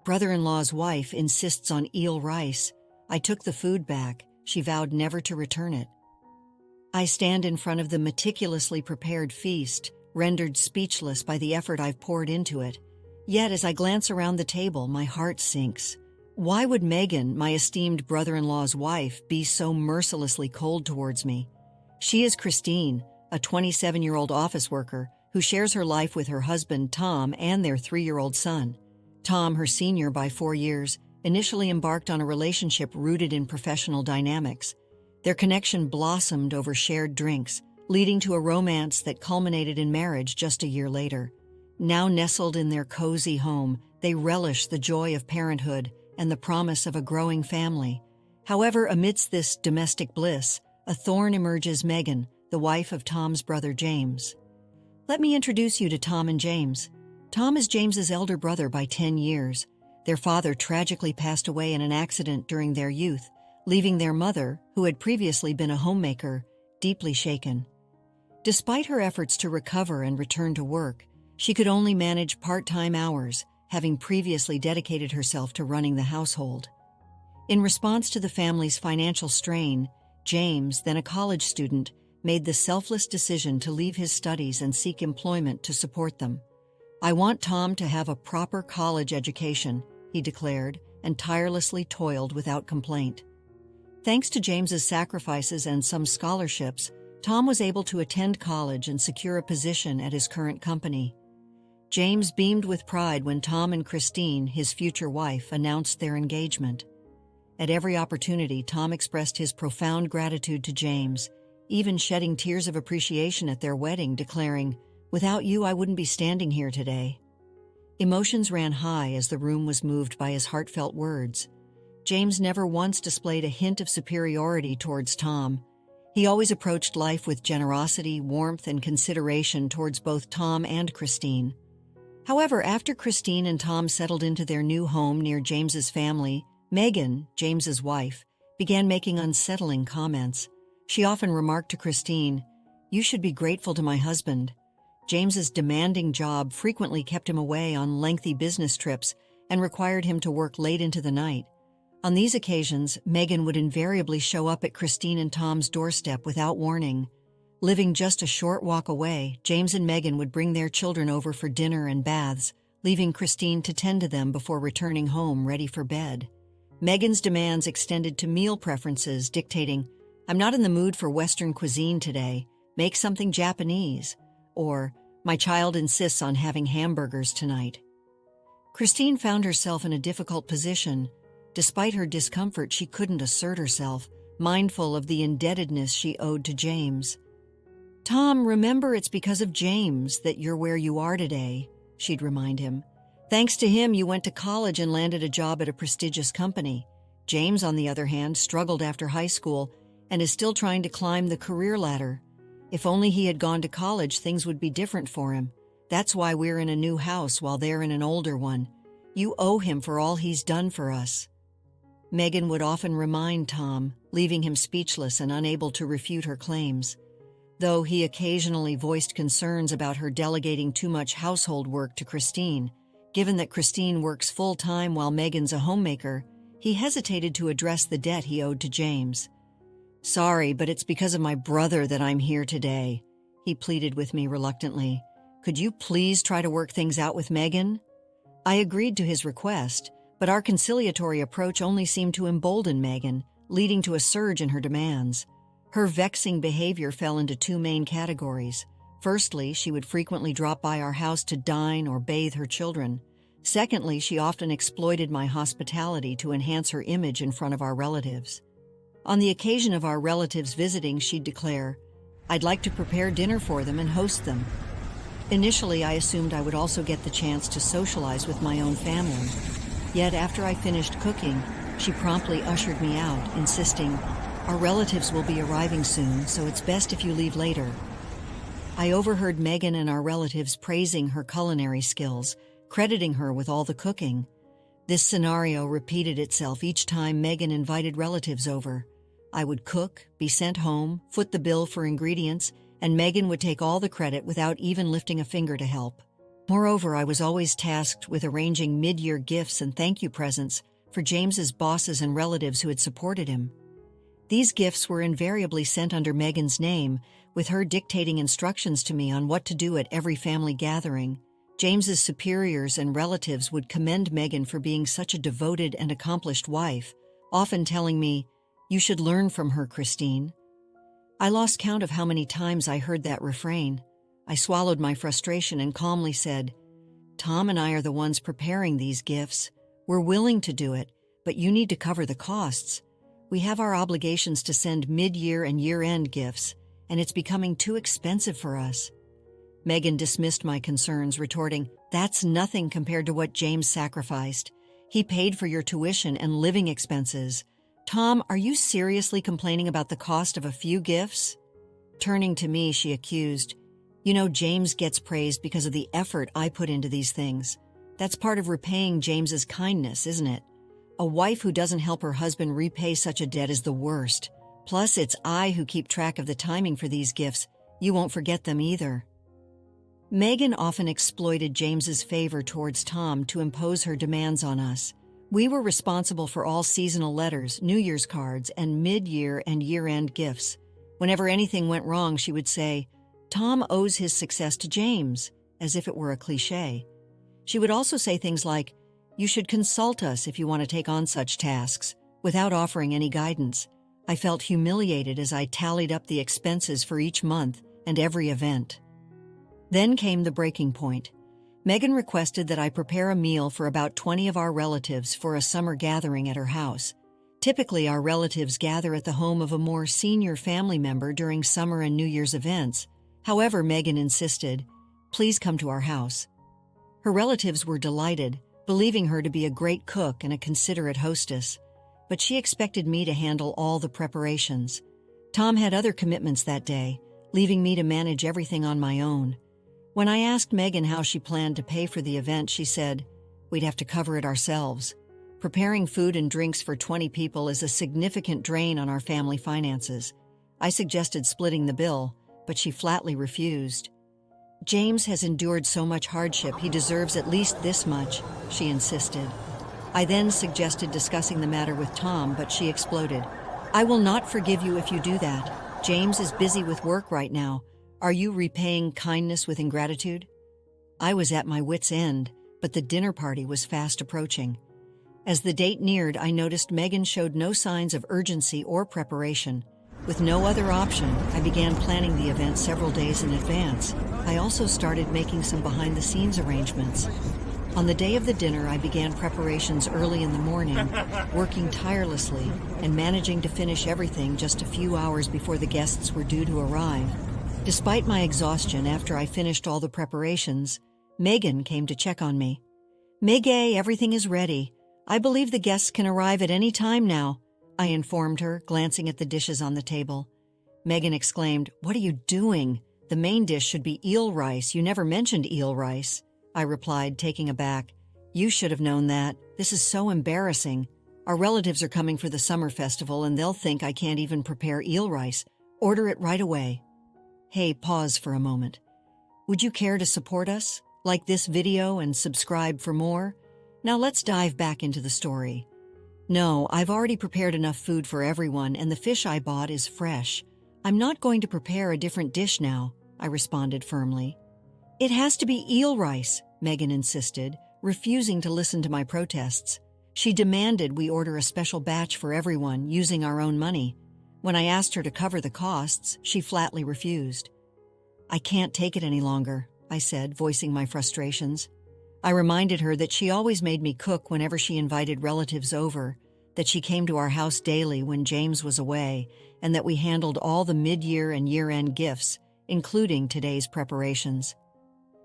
Brother-in-law's wife insists on eel rice. I took the food back. She vowed never to return it. I stand in front of the meticulously prepared feast, rendered speechless by the effort I've poured into it. Yet as I glance around the table, my heart sinks. Why would Megan, my esteemed brother-in-law's wife, be so mercilessly cold towards me? She is Christine, a 27-year-old office worker who shares her life with her husband, Tom, and their 3-year-old son. Tom, her senior by 4 years, initially embarked on a relationship rooted in professional dynamics. Their connection blossomed over shared drinks, leading to a romance that culminated in marriage just a year later. Now nestled in their cozy home, they relish the joy of parenthood and the promise of a growing family. However, amidst this domestic bliss, a thorn emerges: Megan, the wife of Tom's brother James. Let me introduce you to Tom and James. Tom is James's elder brother by 10 years. Their father tragically passed away in an accident during their youth, leaving their mother, who had previously been a homemaker, deeply shaken. Despite her efforts to recover and return to work, she could only manage part-time hours, having previously dedicated herself to running the household. In response to the family's financial strain, James, then a college student, made the selfless decision to leave his studies and seek employment to support them. "I want Tom to have a proper college education," he declared, and tirelessly toiled without complaint. Thanks to James's sacrifices and some scholarships, Tom was able to attend college and secure a position at his current company. James beamed with pride when Tom and Christine, his future wife, announced their engagement. At every opportunity, Tom expressed his profound gratitude to James, even shedding tears of appreciation at their wedding, declaring, "Without you, I wouldn't be standing here today." Emotions ran high as the room was moved by his heartfelt words. James never once displayed a hint of superiority towards Tom. He always approached life with generosity, warmth, and consideration towards both Tom and Christine. However, after Christine and Tom settled into their new home near James's family, Megan, James's wife, began making unsettling comments. She often remarked to Christine, "You should be grateful to my husband." James's demanding job frequently kept him away on lengthy business trips and required him to work late into the night. On these occasions, Megan would invariably show up at Christine and Tom's doorstep without warning. Living just a short walk away, James and Megan would bring their children over for dinner and baths, leaving Christine to tend to them before returning home ready for bed. Megan's demands extended to meal preferences, dictating, "I'm not in the mood for Western cuisine today. Make something Japanese." Or, "My child insists on having hamburgers tonight." Christine found herself in a difficult position. Despite her discomfort, she couldn't assert herself, mindful of the indebtedness she owed to James. "Tom, remember it's because of James that you're where you are today," she'd remind him. "Thanks to him, you went to college and landed a job at a prestigious company. James, on the other hand, struggled after high school and is still trying to climb the career ladder. If only he had gone to college, things would be different for him. That's why we're in a new house while they're in an older one. You owe him for all he's done for us." Megan would often remind Tom, leaving him speechless and unable to refute her claims. Though he occasionally voiced concerns about her delegating too much household work to Christine, given that Christine works full-time while Megan's a homemaker, he hesitated to address the debt he owed to James. "Sorry, but it's because of my brother that I'm here today," he pleaded with me reluctantly. "Could you please try to work things out with Megan?" I agreed to his request, but our conciliatory approach only seemed to embolden Megan, leading to a surge in her demands. Her vexing behavior fell into two main categories. Firstly, she would frequently drop by our house to dine or bathe her children. Secondly, she often exploited my hospitality to enhance her image in front of our relatives. On the occasion of our relatives visiting, she'd declare, "I'd like to prepare dinner for them and host them." Initially, I assumed I would also get the chance to socialize with my own family. Yet after I finished cooking, she promptly ushered me out, insisting, "Our relatives will be arriving soon, so it's best if you leave later." I overheard Megan and our relatives praising her culinary skills, crediting her with all the cooking. This scenario repeated itself each time Megan invited relatives over. I would cook, be sent home, foot the bill for ingredients, and Megan would take all the credit without even lifting a finger to help. Moreover, I was always tasked with arranging mid-year gifts and thank you presents for James's bosses and relatives who had supported him. These gifts were invariably sent under Megan's name, with her dictating instructions to me on what to do at every family gathering. James's superiors and relatives would commend Megan for being such a devoted and accomplished wife, often telling me, "You should learn from her, Christine." I lost count of how many times I heard that refrain. I swallowed my frustration and calmly said, "Tom and I are the ones preparing these gifts. We're willing to do it, but you need to cover the costs. We have our obligations to send mid-year and year-end gifts, and it's becoming too expensive for us." Megan dismissed my concerns, retorting, "That's nothing compared to what James sacrificed. He paid for your tuition and living expenses. Tom, are you seriously complaining about the cost of a few gifts?" Turning to me, she accused, "You know, James gets praised because of the effort I put into these things. That's part of repaying James's kindness, isn't it? A wife who doesn't help her husband repay such a debt is the worst. Plus, it's I who keep track of the timing for these gifts. You won't forget them either." Megan often exploited James's favor towards Tom to impose her demands on us. We were responsible for all seasonal letters, New Year's cards, and mid-year and year-end gifts. Whenever anything went wrong, she would say, "Tom owes his success to James," as if it were a cliché. She would also say things like, "You should consult us if you want to take on such tasks," without offering any guidance. I felt humiliated as I tallied up the expenses for each month and every event. Then came the breaking point. Megan requested that I prepare a meal for about 20 of our relatives for a summer gathering at her house. Typically, our relatives gather at the home of a more senior family member during summer and New Year's events. However, Megan insisted, "Please come to our house." Her relatives were delighted, believing her to be a great cook and a considerate hostess, but she expected me to handle all the preparations. Tom had other commitments that day, leaving me to manage everything on my own. When I asked Megan how she planned to pay for the event, she said, "We'd have to cover it ourselves. Preparing food and drinks for 20 people is a significant drain on our family finances." I suggested splitting the bill, but she flatly refused. "James has endured so much hardship, he deserves at least this much," she insisted. I then suggested discussing the matter with Tom, but she exploded, "I will not forgive you if you do that. James is busy with work right now. Are you repaying kindness with ingratitude?" I was at my wit's end, but the dinner party was fast approaching. As the date neared, I noticed Megan showed no signs of urgency or preparation. With no other option, I began planning the event several days in advance. I also started making some behind-the-scenes arrangements. On the day of the dinner, I began preparations early in the morning, working tirelessly and managing to finish everything just a few hours before the guests were due to arrive. Despite my exhaustion after I finished all the preparations, Megan came to check on me. "Megay, everything is ready. I believe the guests can arrive at any time now," I informed her, glancing at the dishes on the table. Megan exclaimed, "What are you doing? The main dish should be eel rice. You never mentioned eel rice." I replied, taking aback. "You should have known that. This is so embarrassing. Our relatives are coming for the summer festival and they'll think I can't even prepare eel rice. Order it right away." Hey, pause for a moment. Would you care to support us? Like this video and subscribe for more? Now let's dive back into the story. "No, I've already prepared enough food for everyone and the fish I bought is fresh. I'm not going to prepare a different dish now," I responded firmly. "It has to be eel rice," Megan insisted, refusing to listen to my protests. She demanded we order a special batch for everyone using our own money. When I asked her to cover the costs, she flatly refused. "I can't take it any longer," I said, voicing my frustrations. I reminded her that she always made me cook whenever she invited relatives over, that she came to our house daily when James was away, and that we handled all the mid-year and year-end gifts, including today's preparations.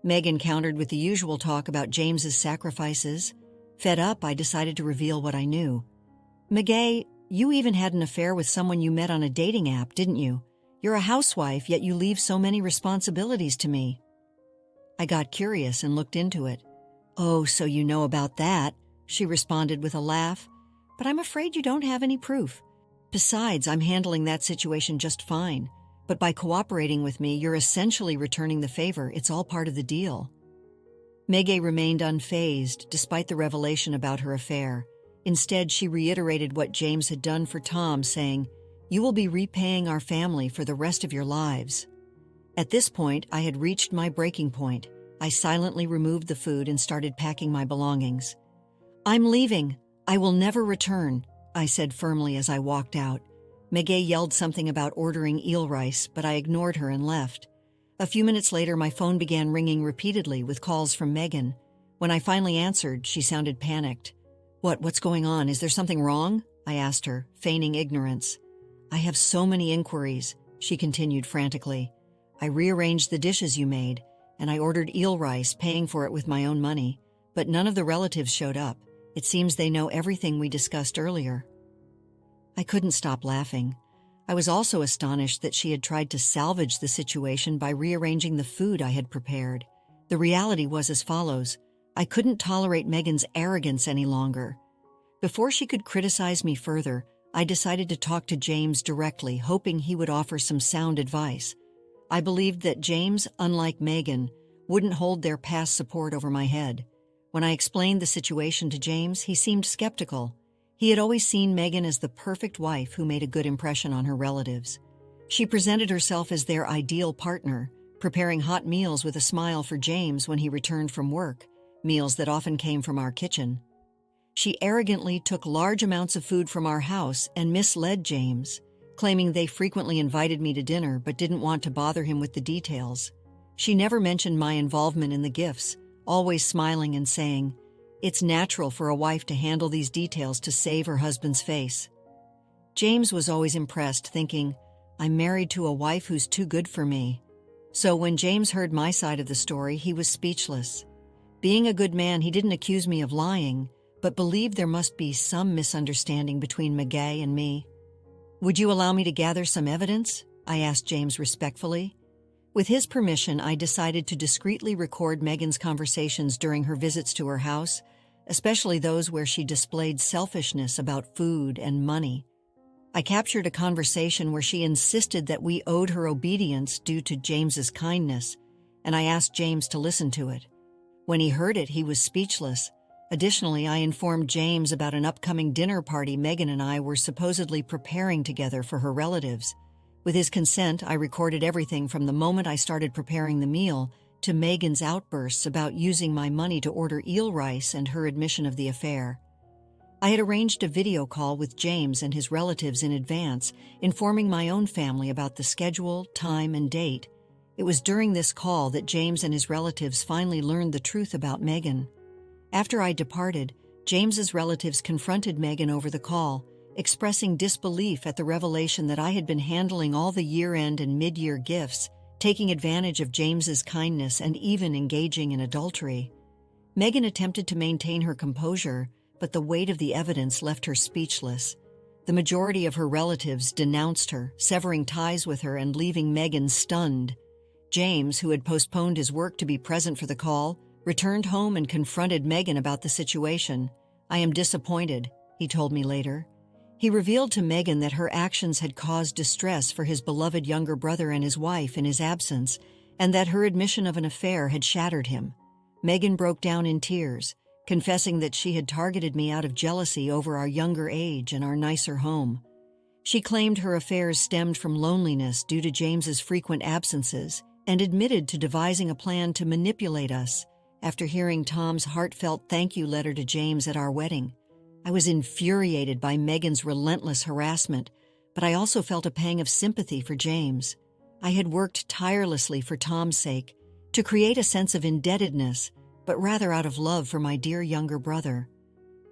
Megan countered with the usual talk about James's sacrifices. Fed up, I decided to reveal what I knew. "Megay, you even had an affair with someone you met on a dating app, didn't you? You're a housewife, yet you leave so many responsibilities to me." I got curious and looked into it. "Oh, so you know about that," she responded with a laugh. "But I'm afraid you don't have any proof. Besides, I'm handling that situation just fine. But by cooperating with me, you're essentially returning the favor. It's all part of the deal." Megay remained unfazed despite the revelation about her affair. Instead, she reiterated what James had done for Tom, saying, "You will be repaying our family for the rest of your lives." At this point, I had reached my breaking point. I silently removed the food and started packing my belongings. "I'm leaving. I will never return," I said firmly as I walked out. Megay yelled something about ordering eel rice, but I ignored her and left. A few minutes later, my phone began ringing repeatedly with calls from Megan. When I finally answered, she sounded panicked. What's going on? Is there something wrong?" I asked her, feigning ignorance. "I have so many inquiries," she continued frantically. "I rearranged the dishes you made, and I ordered eel rice, paying for it with my own money, but none of the relatives showed up. It seems they know everything we discussed earlier." I couldn't stop laughing. I was also astonished that she had tried to salvage the situation by rearranging the food I had prepared. The reality was as follows. I couldn't tolerate Megan's arrogance any longer. Before she could criticize me further, I decided to talk to James directly, hoping he would offer some sound advice. I believed that James, unlike Megan, wouldn't hold their past support over my head. When I explained the situation to James, he seemed skeptical. He had always seen Megan as the perfect wife who made a good impression on her relatives. She presented herself as their ideal partner, preparing hot meals with a smile for James when he returned from work, meals that often came from our kitchen. She arrogantly took large amounts of food from our house and misled James, claiming they frequently invited me to dinner but didn't want to bother him with the details. She never mentioned my involvement in the gifts, always smiling and saying, "It's natural for a wife to handle these details to save her husband's face." James was always impressed, thinking, "I'm married to a wife who's too good for me." So when James heard my side of the story, he was speechless. Being a good man, he didn't accuse me of lying, but believed there must be some misunderstanding between Megay and me. "Would you allow me to gather some evidence?" I asked James respectfully. With his permission, I decided to discreetly record Megan's conversations during her visits to her house, especially those where she displayed selfishness about food and money. I captured a conversation where she insisted that we owed her obedience due to James's kindness, and I asked James to listen to it. When he heard it, he was speechless. Additionally, I informed James about an upcoming dinner party Megan and I were supposedly preparing together for her relatives. With his consent, I recorded everything from the moment I started preparing the meal to Megan's outbursts about using my money to order eel rice and her admission of the affair. I had arranged a video call with James and his relatives in advance, informing my own family about the schedule, time, and date. It was during this call that James and his relatives finally learned the truth about Megan. After I departed, James's relatives confronted Megan over the call, expressing disbelief at the revelation that I had been handling all the year-end and mid-year gifts, taking advantage of James's kindness and even engaging in adultery. Megan attempted to maintain her composure, but the weight of the evidence left her speechless. The majority of her relatives denounced her, severing ties with her and leaving Megan stunned. James, who had postponed his work to be present for the call, returned home and confronted Megan about the situation. "I am disappointed," he told me later. He revealed to Megan that her actions had caused distress for his beloved younger brother and his wife in his absence, and that her admission of an affair had shattered him. Megan broke down in tears, confessing that she had targeted me out of jealousy over our younger age and our nicer home. She claimed her affairs stemmed from loneliness due to James's frequent absences and admitted to devising a plan to manipulate us. After hearing Tom's heartfelt thank you letter to James at our wedding, I was infuriated by Megan's relentless harassment, but I also felt a pang of sympathy for James. I had worked tirelessly for Tom's sake, to create a sense of indebtedness, but rather out of love for my dear younger brother.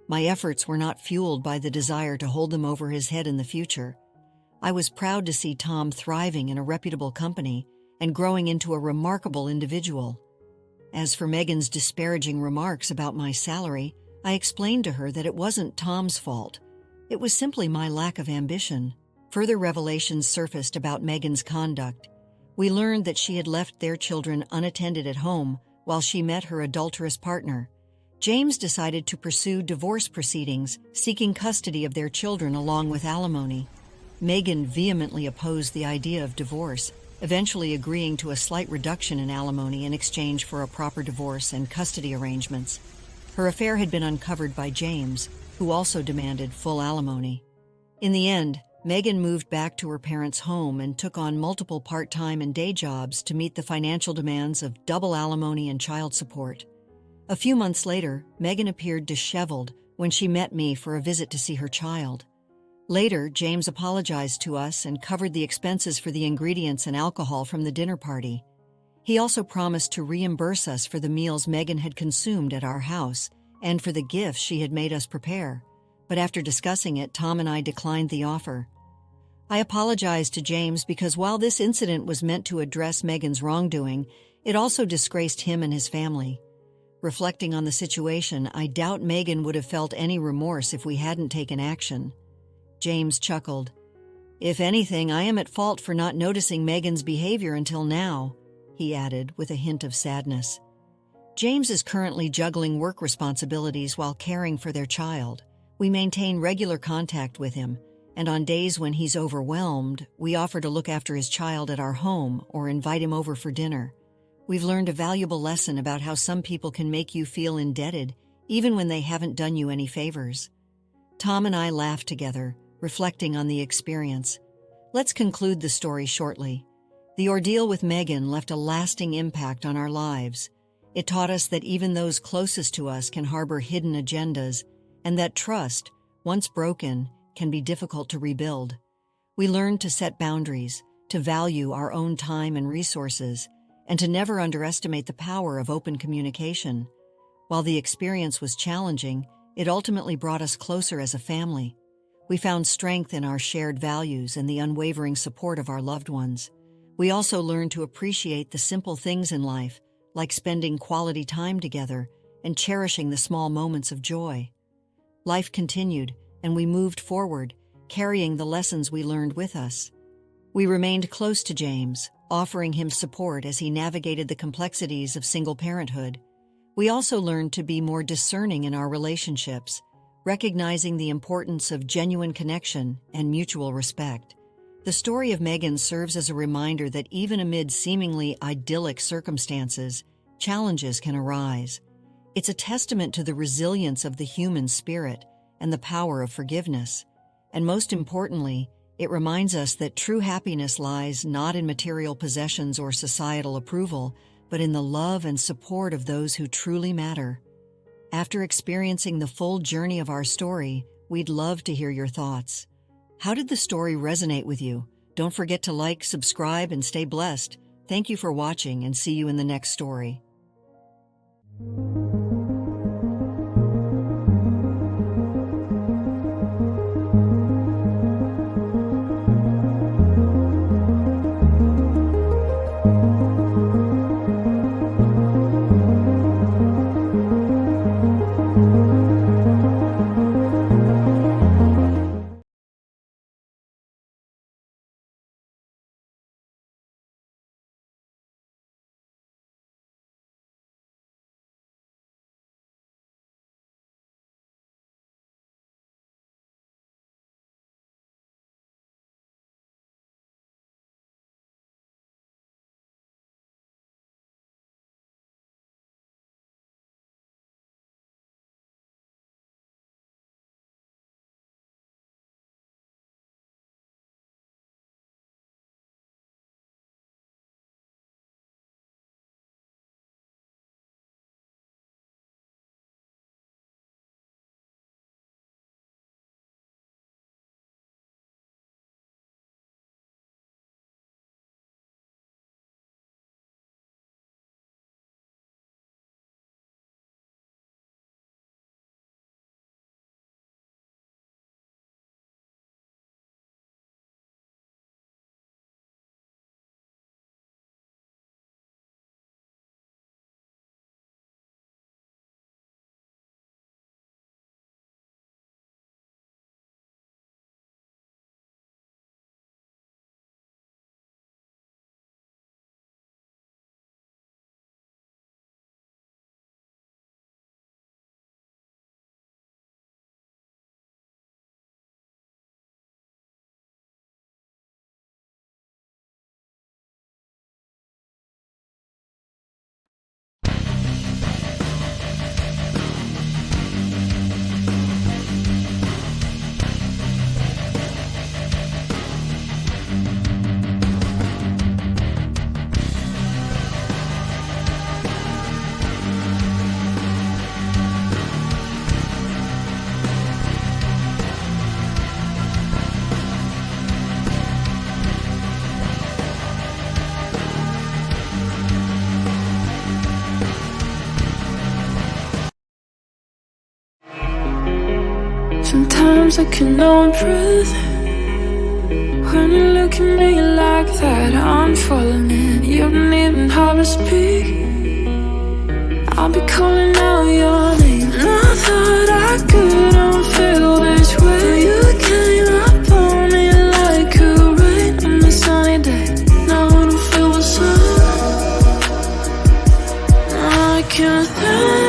My efforts were not fueled by the desire to hold him over his head in the future. I was proud to see Tom thriving in a reputable company and growing into a remarkable individual. As for Megan's disparaging remarks about my salary, I explained to her that it wasn't Tom's fault. It was simply my lack of ambition. Further revelations surfaced about Megan's conduct. We learned that she had left their children unattended at home while she met her adulterous partner. James decided to pursue divorce proceedings, seeking custody of their children along with alimony. Megan vehemently opposed the idea of divorce, eventually agreeing to a slight reduction in alimony in exchange for a proper divorce and custody arrangements. Her affair had been uncovered by James, who also demanded full alimony. In the end, Megan moved back to her parents' home and took on multiple part-time and day jobs to meet the financial demands of double alimony and child support. A few months later, Megan appeared disheveled when she met me for a visit to see her child. Later, James apologized to us and covered the expenses for the ingredients and alcohol from the dinner party. He also promised to reimburse us for the meals Megan had consumed at our house and for the gifts she had made us prepare. But after discussing it, Tom and I declined the offer. I apologized to James because while this incident was meant to address Megan's wrongdoing, it also disgraced him and his family. Reflecting on the situation, I doubt Megan would have felt any remorse if we hadn't taken action. James chuckled. "If anything, I am at fault for not noticing Megan's behavior until now," he added with a hint of sadness. James is currently juggling work responsibilities while caring for their child. We maintain regular contact with him, and on days when he's overwhelmed, we offer to look after his child at our home or invite him over for dinner. We've learned a valuable lesson about how some people can make you feel indebted, even when they haven't done you any favors. Tom and I laughed together, reflecting on the experience. Let's conclude the story shortly. The ordeal with Megan left a lasting impact on our lives. It taught us that even those closest to us can harbor hidden agendas, and that trust, once broken, can be difficult to rebuild. We learned to set boundaries, to value our own time and resources, and to never underestimate the power of open communication. While the experience was challenging, it ultimately brought us closer as a family. We found strength in our shared values and the unwavering support of our loved ones. We also learned to appreciate the simple things in life, like spending quality time together and cherishing the small moments of joy. Life continued, and we moved forward, carrying the lessons we learned with us. We remained close to James, offering him support as he navigated the complexities of single parenthood. We also learned to be more discerning in our relationships, recognizing the importance of genuine connection and mutual respect. The story of Megan serves as a reminder that even amid seemingly idyllic circumstances, challenges can arise. It's a testament to the resilience of the human spirit and the power of forgiveness. And most importantly, it reminds us that true happiness lies not in material possessions or societal approval, but in the love and support of those who truly matter. After experiencing the full journey of our story, we'd love to hear your thoughts. How did the story resonate with you? Don't forget to like, subscribe, and stay blessed. Thank you for watching, and see you in the next story. Sometimes I can know breathe. When you look at me like that, I'm falling in. You don't even have to speak. I'll be calling out your name. And I thought I couldn't feel this way. You came up on me like a rain on a sunny day. Now I don't feel the sun. I can't think.